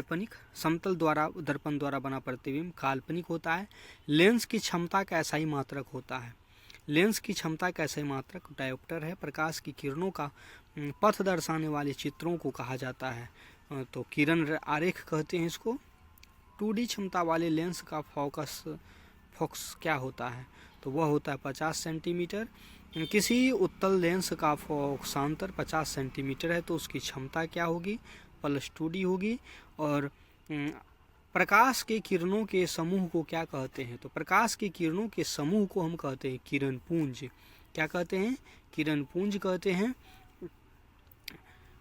काल्पनिक, समतल द्वारा दर्पण द्वारा बना प्रतिबिंब काल्पनिक होता है। लेंस की क्षमता का ऐसा ही मात्रक होता है। लेंस की क्षमता का ऐसा ही मात्रक डायोप्टर है। प्रकाश की किरणों का पथ दर्शाने वाले चित्रों को कहा जाता है तो किरण आरेख कहते हैं इसको। 2D क्षमता वाले लेंस का फोकस क्या होता है, तो वह होता है 50 सेंटीमीटर। किसी उत्तल लेंस का फोकसांतर 50 सेंटीमीटर है तो उसकी क्षमता क्या होगी, +2D होगी। और प्रकाश के किरणों के समूह को क्या कहते हैं, तो प्रकाश के किरणों के समूह को हम कहते हैं किरण पुंज। क्या कहते हैं, किरण पुंज कहते हैं।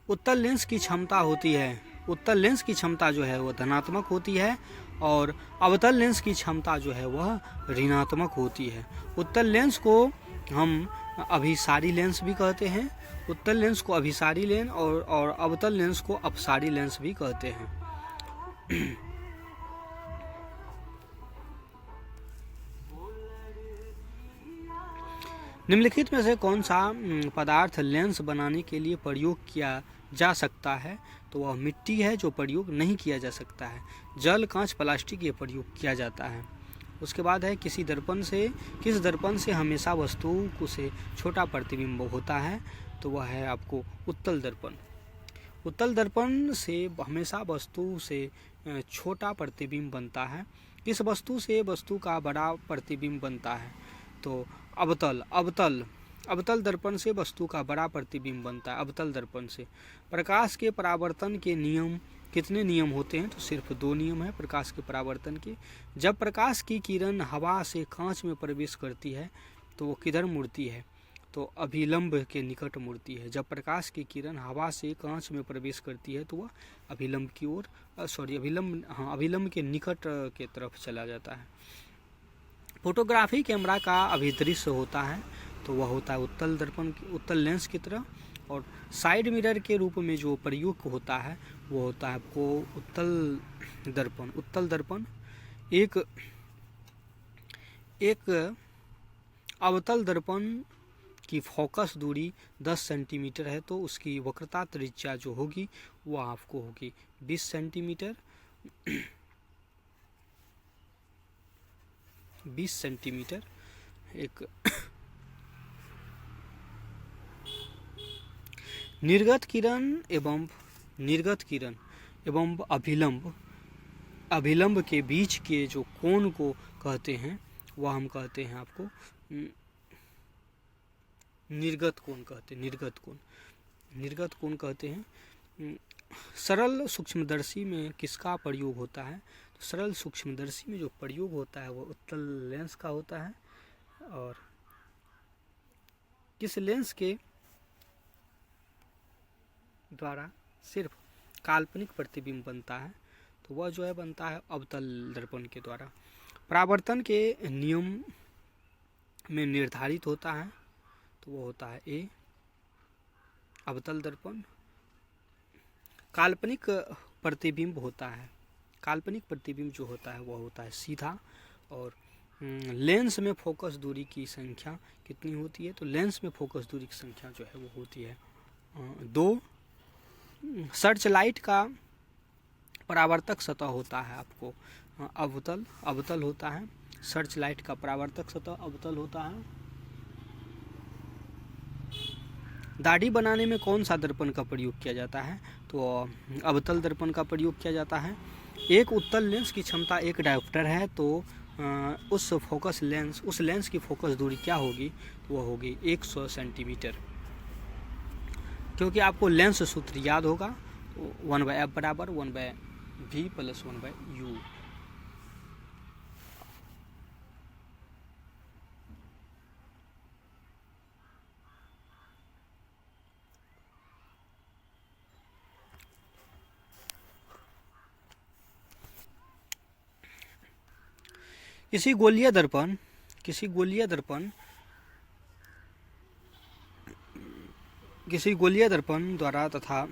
उत्तल लेंस की क्षमता होती है, उत्तल लेंस की क्षमता जो है वह धनात्मक होती है और अवतल लेंस की क्षमता जो है वह ऋणात्मक होती है। उत्तल लेंस को हम अभिसारी लेंस भी कहते हैं। उत्तल लेंस को अभिसारी लेंस और अवतल लेंस को अपसारी लेंस भी कहते हैं। निम्नलिखित में से कौन सा पदार्थ लेंस बनाने के लिए प्रयोग किया जा सकता है, तो वह मिट्टी है जो प्रयोग नहीं किया जा सकता है। जल, कांच, प्लास्टिक ये प्रयोग किया जाता है। उसके बाद है किस दर्पण से हमेशा वस्तु से छोटा प्रतिबिंब होता है, तो वह है आपको उत्तल दर्पण। उत्तल दर्पण से हमेशा वस्तु से छोटा प्रतिबिंब बनता है। किस वस्तु से वस्तु का बड़ा प्रतिबिंब बनता है, तो अवतल दर्पण से वस्तु का बड़ा प्रतिबिंब बनता है। अवतल दर्पण से प्रकाश के परावर्तन के नियम, कितने नियम होते हैं, तो सिर्फ 2 नियम है प्रकाश के परावर्तन के। जब प्रकाश की किरण हवा से कांच में प्रवेश करती है तो वो किधर मुड़ती है, तो अभिलंब के निकट मुड़ती है। जब प्रकाश की किरण हवा से कांच में प्रवेश करती है तो वह अभिलंब की ओर अभिलंब के निकट के तरफ चला जाता है। फोटोग्राफी कैमरा का अभिदृश्य होता है तो वह होता है उत्तल लेंस की तरह। और साइड मिरर के रूप में जो प्रयुक्त होता है वो होता है आपको उत्तल दर्पण। एक अवतल दर्पण की फोकस दूरी 10 सेंटीमीटर है तो उसकी वक्रता त्रिज्या जो होगी वो आपको होगी 20 सेंटीमीटर। 20 सेंटीमीटर। एक निर्गत किरण एवं अभिलंब के बीच के जो कोण को कहते हैं वह हम कहते हैं आपको निर्गत कोण कहते हैं। सरल सूक्ष्मदर्शी में किसका प्रयोग होता है, तो सरल सूक्ष्मदर्शी में जो प्रयोग होता है वो उत्तल लेंस का होता है। और किस लेंस के द्वारा सिर्फ काल्पनिक प्रतिबिंब बनता है, तो वह जो है बनता है अवतल दर्पण के द्वारा। परावर्तन के नियम में निर्धारित होता है तो वो होता है ए अवतल दर्पण। काल्पनिक प्रतिबिंब जो होता है वह होता है सीधा। और लेंस में फोकस दूरी की संख्या कितनी होती है, तो लेंस में फोकस दूरी की संख्या जो है वो होती है 2। सर्च लाइट का परावर्तक सतह होता है आपको अवतल होता है। सर्च लाइट का परावर्तक सतह अवतल होता है। दाढ़ी बनाने में कौन सा दर्पण का प्रयोग किया जाता है, तो अवतल दर्पण का प्रयोग किया जाता है। एक उत्तल लेंस की क्षमता 1 डायोप्टर है तो उस लेंस की फोकस दूरी क्या होगी, तो वह होगी 100 सेंटीमीटर। क्योंकि आपको लेंस सूत्र याद होगा, तो 1/f बराबर 1/v + 1/u। किसी गोलीय दर्पण द्वारा तथा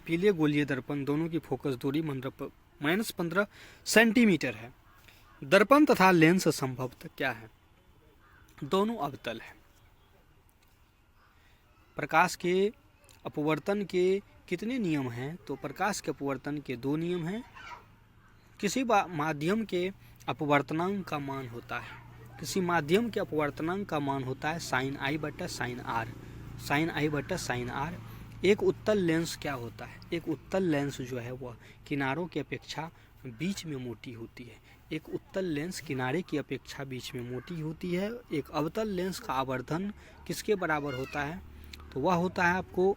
पीले गोलीय दर्पण दोनों की फोकस दूरी -15 सेंटीमीटर है। दर्पण तथा लेंस संभवतः क्या है, दोनों अवतल है। प्रकाश के अपवर्तन के कितने नियम हैं? तो प्रकाश के अपवर्तन के 2 नियम हैं। किसी माध्यम के अपवर्तनांक का मान होता है, किसी माध्यम के अपवर्तनांक का मान होता है sin I बटा sin R, sin I बटा sin R। एक उत्तल लेंस क्या होता है? एक उत्तल लेंस जो है वह किनारों की अपेक्षा बीच में मोटी होती है। एक उत्तल लेंस किनारे की अपेक्षा बीच में मोटी होती है। एक अवतल लेंस का आवर्धन किसके बराबर होता है? तो वह होता है आपको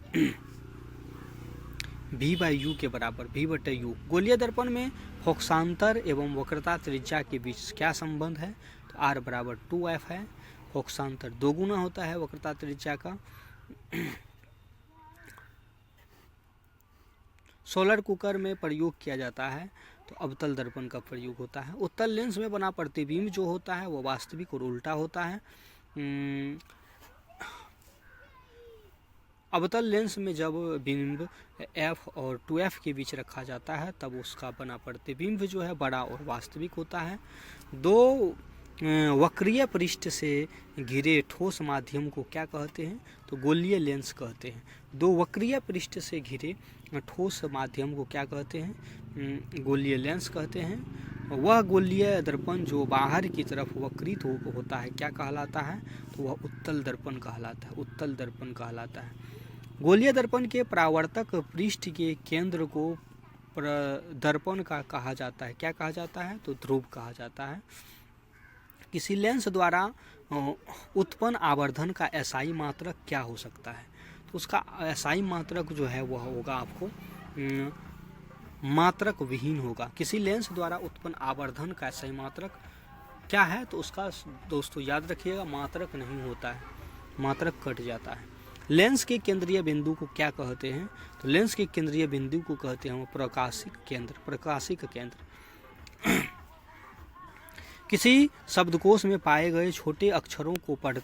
V/U के बराबर, V/U। गोलीय दर्पण में फोकसांतर एवं वक्रता त्रिज्या के बीच क्या संबंध है? तो R बराबर 2F है। फोकसांतर 2 गुना होता है वक्रता त्रिज्या का। सोलर कुकर में प्रयोग किया जाता है तो अवतल दर्पण का प्रयोग होता है। उत्तल लेंस में बना प्रतिबिंब जो होता है वो वास्तविक और उल्टा होता है। अवतल लेंस में जब बिंब F और 2F के बीच रखा जाता है तब उसका बना प्रतिबिंब जो है बड़ा और वास्तविक होता है। 2 वक्रीय पृष्ठ से घिरे ठोस माध्यम को क्या कहते हैं? तो गोलीय लेंस कहते हैं। 2 वक्रीय पृष्ठ से घिरे ठोस माध्यम को क्या कहते हैं? गोलीय लेंस कहते हैं। वह गोलीय दर्पण जो बाहर की तरफ वक्रित होता है क्या कहलाता है? तो वह उत्तल दर्पण कहलाता है, उत्तल दर्पण कहलाता है। गोलीय दर्पण के परावर्तक पृष्ठ के केंद्र को दर्पण का कहा जाता है, क्या कहा जाता है? तो ध्रुव कहा जाता है। किसी लेंस द्वारा उत्पन्न आवर्धन का SI मात्रक क्या हो सकता है? तो उसका SI मात्रक जो है वह होगा आपको मात्रक विहीन होगा। किसी लेंस द्वारा उत्पन्न आवर्धन का SI मात्रक क्या है? तो उसका दोस्तों याद रखिएगा मात्रक नहीं होता है, मात्रक कट जाता है। लेंस के केंद्रीय बिंदु को क्या कहते हैं? तो लेंस के केंद्रीय बिंदु को कहते हैं प्रकाशिक केंद्र, प्रकाशिक केंद्र। किसी शब्दकोश में पाए गए छोटे अक्षरों को पढ़